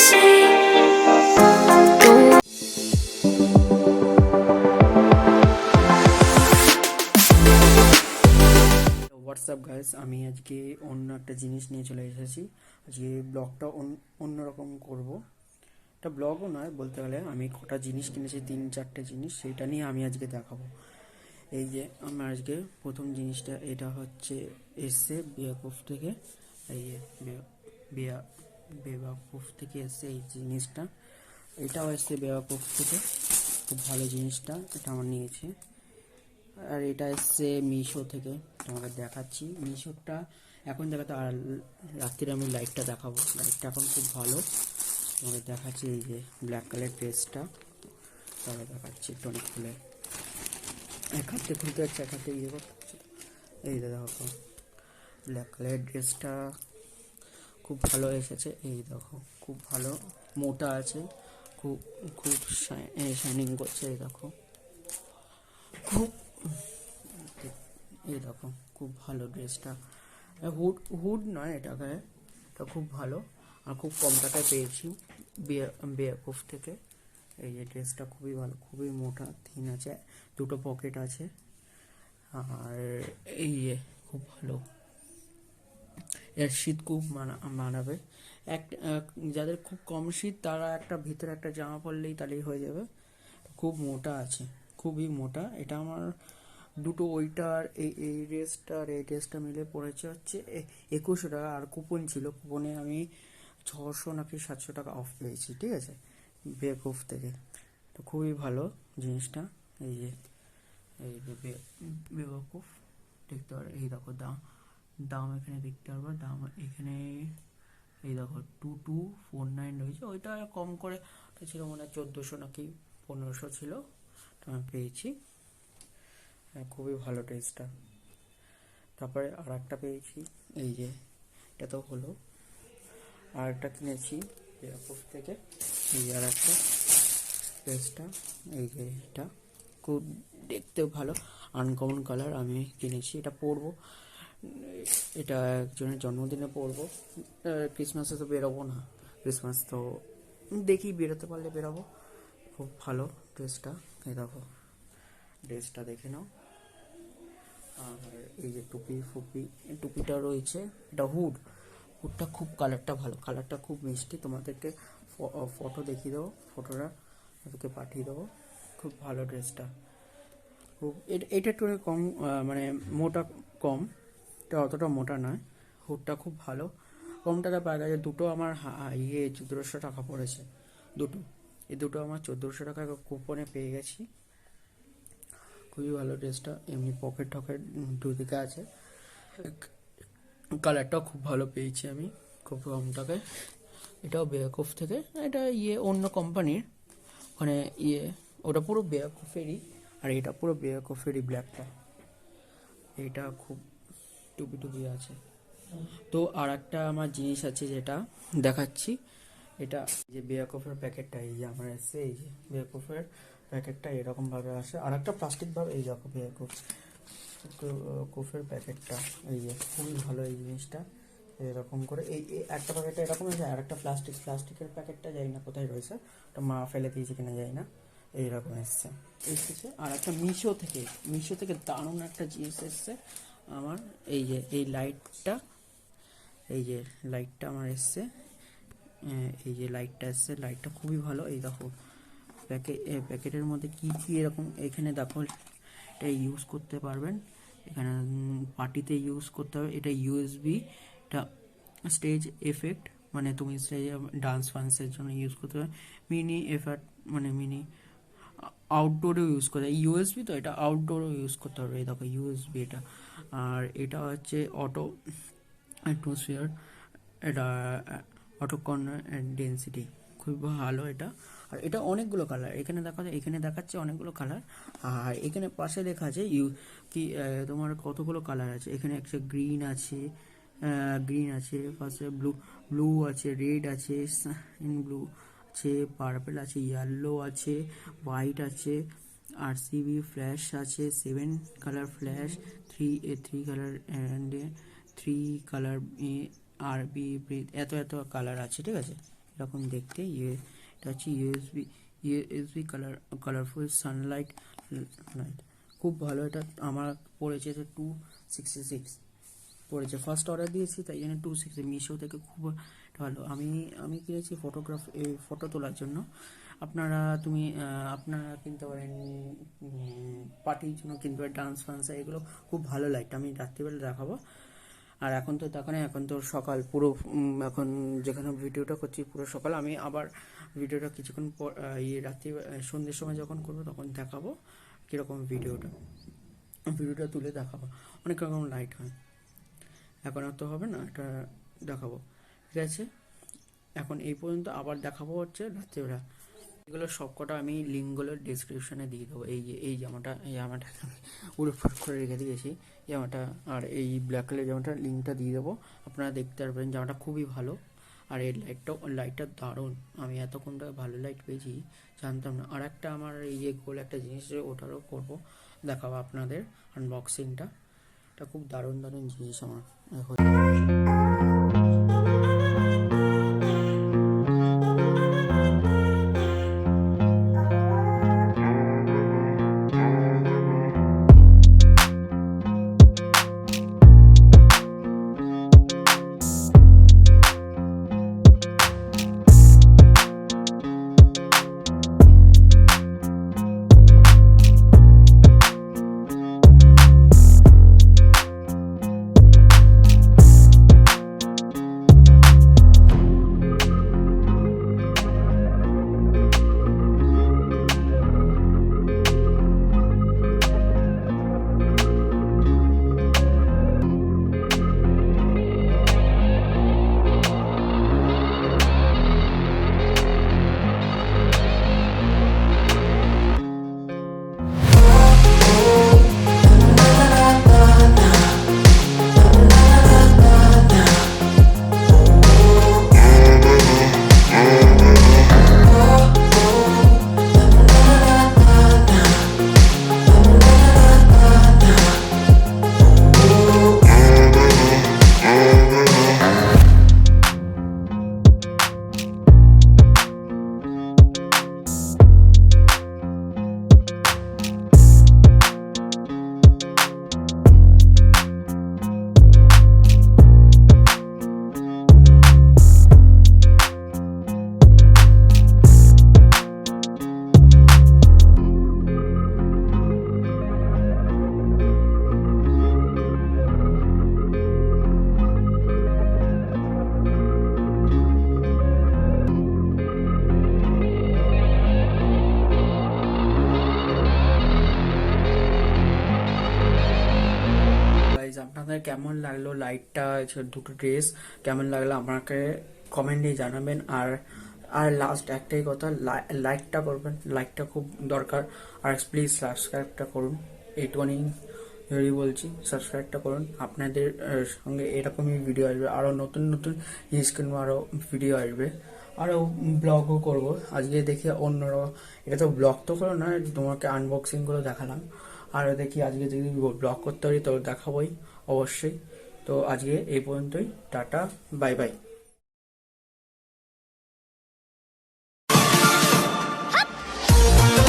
see. WhatsApp guys, আমি আজকে অন্য একটা জিনিস নিয়ে চলে এসেছি। আজকে ব্লগটা অন্যরকম করব। এটা ব্লগও নয় বলতে গেলে, আমি কটা জিনিস কিনেছি, 3-4টে জিনিস, সেটা নিয়ে আমি আজকে দেখাবো। এই যে আমার আজকে প্রথম জিনিসটা, এটা হচ্ছে এসছে বেয়াকুফ থেকে। এই যে বেয়াকুফ থেকে এসছে এই জিনিসটা, এটাও এসছে বেয়াকুফ থেকে। খুব ভালো জিনিসটা, এটা আমার নিয়েছে। আর এটা এসছে মিশো থেকে, তোমাকে দেখাচ্ছি মিশোটা এখন দেখাতে। আর রাত্রিরে আমি লাইটটা দেখাবো, লাইটটা এখন খুব ভালো তোমাকে দেখাচ্ছি। এই যে ব্ল্যাক কালার ড্রেসটা তাহলে দেখাচ্ছি একটু অনেক খুলে। এক হাতে খুলতে যাচ্ছে, এক হাতে ইয়ে করতে হচ্ছে। এই দেখো ব্ল্যাক কালার ড্রেসটা খুব ভালো এসেছে। এই দেখো খুব ভালো মোটা আছে, খুব খুব শাইনিং করছে। এই দেখো খুব, এই দেখো খুব ভালো ড্রেসটা। হুড নয় এটাকে, এটা খুব ভালো আর খুব কম টাকায় পেয়েছি বেয়াকুফ থেকে। এই যে ড্রেসটা খুবই ভালো, খুবই মোটা, থিন আছে, দুটো পকেট আছে। আর এই যে খুব ভালো, এর শীত খুব মানাবে। যাদের খুব কম শীত তারা একটা ভিতরে একটা জামা পরলেই তাহলেই হয়ে যাবে। খুব মোটা আছে, খুবই মোটা। এটা আমার দুটো, ওইটার এই ড্রেসটার এই ড্রেসটা মিলে পড়েছে হচ্ছে 2100 টাকা। আর কুপন ছিল, কুপনে আমি 600 নাকি 700 টাকা অফ পেয়েছি, ঠিক আছে, বেকুফ থেকে। তো খুবই ভালো জিনিসটা। এই যে বেকুফ দেখতে পারো, এই দেখো দাম, দাম এখানে দেখতে পারবো, দাম এখানে এই দেখো 2249 রয়েছে। ওইটা কম করে ছিল মনে হয় 1400 নাকি 1500 ছিল, তো আমি পেয়েছি। খুবই ভালো ড্রেসটা। তারপরে আর একটা পেয়েছি, এই যে এটা তো হলো। আর একটা কিনেছি বেয়াকুফ থেকে, এই আর একটা ড্রেসটা। এই যে এটা খুব দেখতেও ভালো, আনকমন কালার। আমি কিনেছি, এটা পরবো, এটা একজনের জন্মদিনে পরবো। ক্রিসমাসে তো বেরোবো না, ক্রিসমাস তো দেখি বেরোতে পারলে বেরোবো। খুব ভালো ড্রেসটা, এই দেখো ড্রেসটা দেখে নাও। আর এই যে টুপিটা রয়েছে, এটা হুডটা খুব কালারটা ভালো, কালারটা খুব মিষ্টি। তোমাদেরকে ফটো দেখিয়ে দেবো, ফটোটা তাদেরকে পাঠিয়ে দেবো। খুব ভালো ড্রেসটা, খুব এটা একটু কম, মানে মোটা কম, এটা অতটা মোটা নয়। হুডটা খুব ভালো, কম টাকা পাওয়া গেছে। দুটো আমার 1400 টাকা পড়েছে দুটো। এই দুটো আমার 1400 টাকা কুপনে পেয়ে গেছি। খুবই ভালো ড্রেসটা, এমনি পকেট টকেট দুদিকে আছে। কালারটাও খুব ভালো পেয়েছি আমি, খুব কম টাকায়। এটাও বেয়াকুফ থেকে, এটা অন্য কোম্পানির, ওখানে ওটা পুরো বেয়াকুফেরই। আর এটা পুরো বেয়াকুফেরই ব্ল্যাকটা। এটা খুব টুপি আছে। তো আর একটা আমার জিনিস আছে যেটা দেখাচ্ছি, এটা যে বেয়াকুফের প্যাকেটটা, এই যে আমার এসছে, এই যে বেয়াকুফের প্যাকেটটা এরকম ভাবে আসে। আর একটা প্লাস্টিক ভাবে, এই দেখো বেয়াকুফের প্যাকেটটা, এই যে খুবই ভালো এই জিনিসটা। এরকম করে এই একটা প্যাকেটটা এরকম আছে, আর একটা প্লাস্টিকের প্যাকেটটা যাই না কোথায় রয়েছে, ওটা মা ফেলে দিয়েছে কিনা যাই না, এইরকম এসছে। আর একটা মিশো থেকে দারুণ একটা জিনিস এসছে আমার। এই যে এই লাইটটা, এই যে লাইটটা আমার এসছে, এই যে লাইটটা এসছে, লাইটটা খুবই ভালো। এই দেখো প্যাকেটের মধ্যে কি কি এরকম, এখানে দেখো এটা ইউজ করতে পারবেন, এখানে পার্টিতে ইউজ করতে হবে। এটা ইউএসবি, এটা স্টেজ এফেক্ট, মানে তুমি স্টেজে ডান্স ফান্সের জন্য ইউজ করতে হবে। মিনি এফেক্ট মানে মিনি আউটডোরেও ইউজ করতে হবে। ইউএসবি তো, এটা আউটডোরেও ইউজ করতে পারবে। এই দেখো ইউএসবি এটা। আর এটা হচ্ছে অটো অ্যাটমসফিয়ার, এটা অটোকন ডেন্সিটি, খুব ভালো এটা। আর এটা অনেকগুলো কালার, এখানে দেখাচ্ছে অনেকগুলো কালার। আর এখানে পাশে লেখা আছে তোমার কতগুলো কালার আছে। এখানে একটা গ্রিন আছে পাশে, ব্লু আছে, রেড আছে, ব্লু আছে, পার্পল আছে, ইয়েলো আছে, হোয়াইট আছে, আরসিবি ফ্ল্যাশ আছে, 7 colour flash, three colour and 3 colour আরবি, এত কালার আছে, ঠিক আছে। এরকম দেখতে। এটা হচ্ছে ইউএসবি কালারফুল সানলাইট লাইট, খুব ভালো। এটা আমার পড়েছে 266 পড়েছে, ফার্স্ট অর্ডার দিয়েছি তাই জন্য 260 মিশো থেকে খুব ভালো। আমি কিনেছি ফটো তোলার জন্য। আপনারা কিনতে পারেন, পার্টির জন্য কিনতে পারেন, ডান্স ফান্স, এগুলো খুব ভালো লাইট। আমি রাত্রিবেলা দেখাবো। আর এখন তো সকাল পুরো, এখন যেখানে ভিডিওটা করছি পুরো সকাল। আমি আবার ভিডিওটা কিছুক্ষণ পর রাত্রি সন্ধ্যের সময় যখন করবো তখন দেখাবো কীরকম ভিডিওটা তুলে দেখাবো। অনেক রকম লাইট হয়, এখন আর তো হবে না, এটা দেখাবো, ঠিক আছে। এখন এই পর্যন্ত, আবার দেখাবো হচ্ছে রাত্রিবেলা। এগুলো সবকটা আমি লিঙ্কগুলো ডিসক্রিপশনে দিয়ে দেবো। এই জামাটা উলটপালট করে রেখে দিয়েছি জামাটা, আর এই ব্ল্যাক কালার জামাটা লিঙ্কটা দিয়ে দেবো, আপনারা দেখতে পারবেন। জামাটা খুবই ভালো, আর এই লাইটটা দারুণ। আমি এতক্ষণটা ভালো লাইট পেয়েছি জানতাম না। আর একটা আমার গোল একটা জিনিস, ওটারও করবো, দেখাবো আপনাদের আনবক্সিংটা। এটা খুব দারুণ জিনিস আমার। আপনাদের কেমন লাগলো লাইটটা, দুটো ড্রেস কেমন লাগলো আমাকে কমেন্টে জানাবেন। আর লাস্ট একটাই কথা, লাইকটা করবেন, লাইকটা খুব দরকার। আর প্লিজ সাবস্ক্রাইবটা করুন, এইটুকুনি বলছি, সাবস্ক্রাইবটা করুন। আপনাদের সঙ্গে এরকমই ভিডিও আসবে, আরও নতুন জিনিস কিনবো, আরও ভিডিও আসবে, আরও ব্লগও করবো। আজকে দেখি অন্যরা, এটা তো ব্লগ তো করো না, তোমাকে আনবক্সিংগুলো দেখালাম। আর দেখি আজকে যদি ব্লগ করতে পারি তো দেখাবোই অবশ্যই। তো আজকে এই পর্যন্তই, টাটা, বাই বাই।